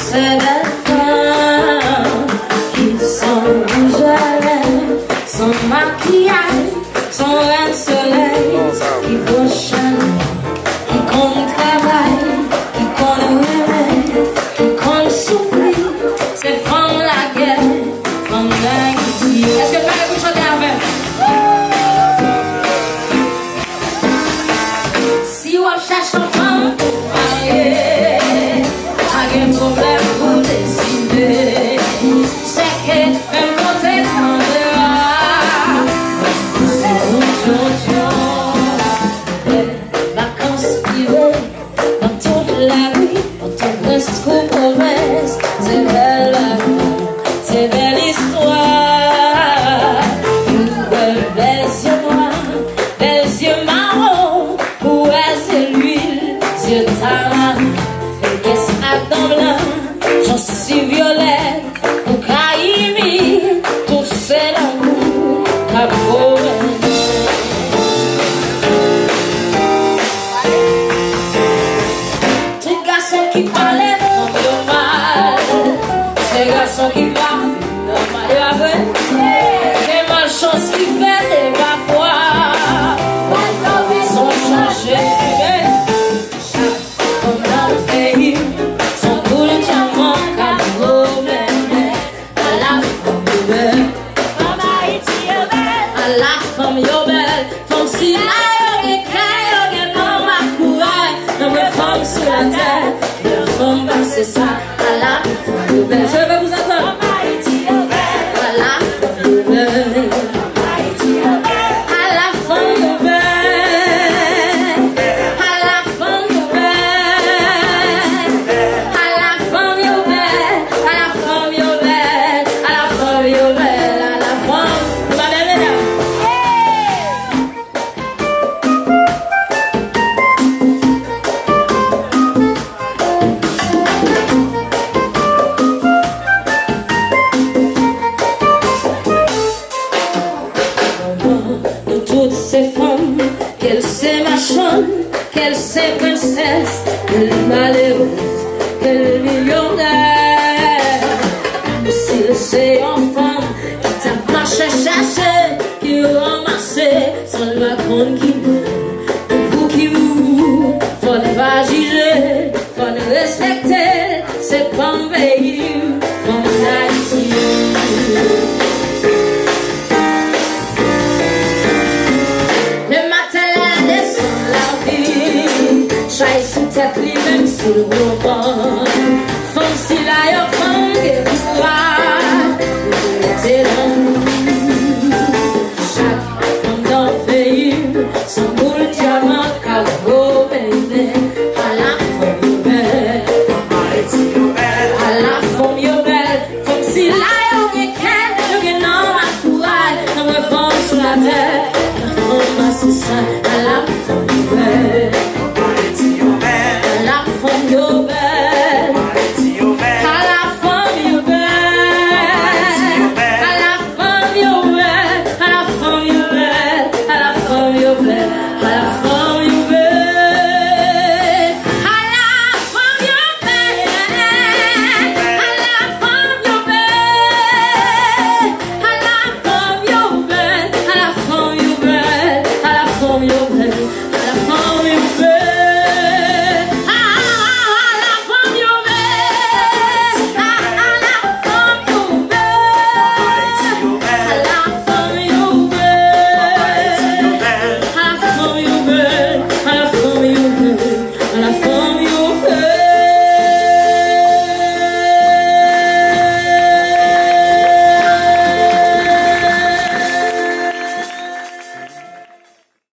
ces belles femmes qui sont rouges à lèvres, sans maquillage, sans un soleil, qui vont chanter, qui comptent travail, qui comptent rêver, qui comptent souffrir. C'est from la guerre, from la guerre. Est-ce que vous chanter avec? Si on cherche une femme pour marier, pas de problème pour décider. C'est que même quand t'es en dehors, c'est une des vacances privées dans toute la vie, dans ton presque province. C'est belle la vie, c'est belle histoire. Une belle yeux noirs, belles yeux marrons, où est l'huile, yeux tamarin, et qu'est-ce que dans blanc, j'en suis violette, ou caïmi, tout c'est l'amour, capote. Ces garçons qui parlaient de mal, ces garçons qui parlent de mal et vrai, des malchances qui fait des parfois, ils ont changé. Comme dans le pays, sont tous les diamants qu'à problème. À la femme yo belle, femme si la yo gen non ma courage, non me femme sur la terre, le femme c'est ça. À la femme yo belle, je vais vous entendre. À la femme yo belle, à la femme yo belle, à la femme yo belle, à la femme yo belle, à la femme yo belle, à la femme yo belle, à la femme. Madame, mesdames. De toutes ces femmes, qu'elle sait machonne, qu'elle sait princesse, qu'elle est malheureuse, qu'elle est millionnaire. S'il sait enfant, qui t'a marché chercher, qui ramassé, sans la grande qui meurt, vous qui vous, faut ne pas juger, faut ne respecter, c'est pas un pays.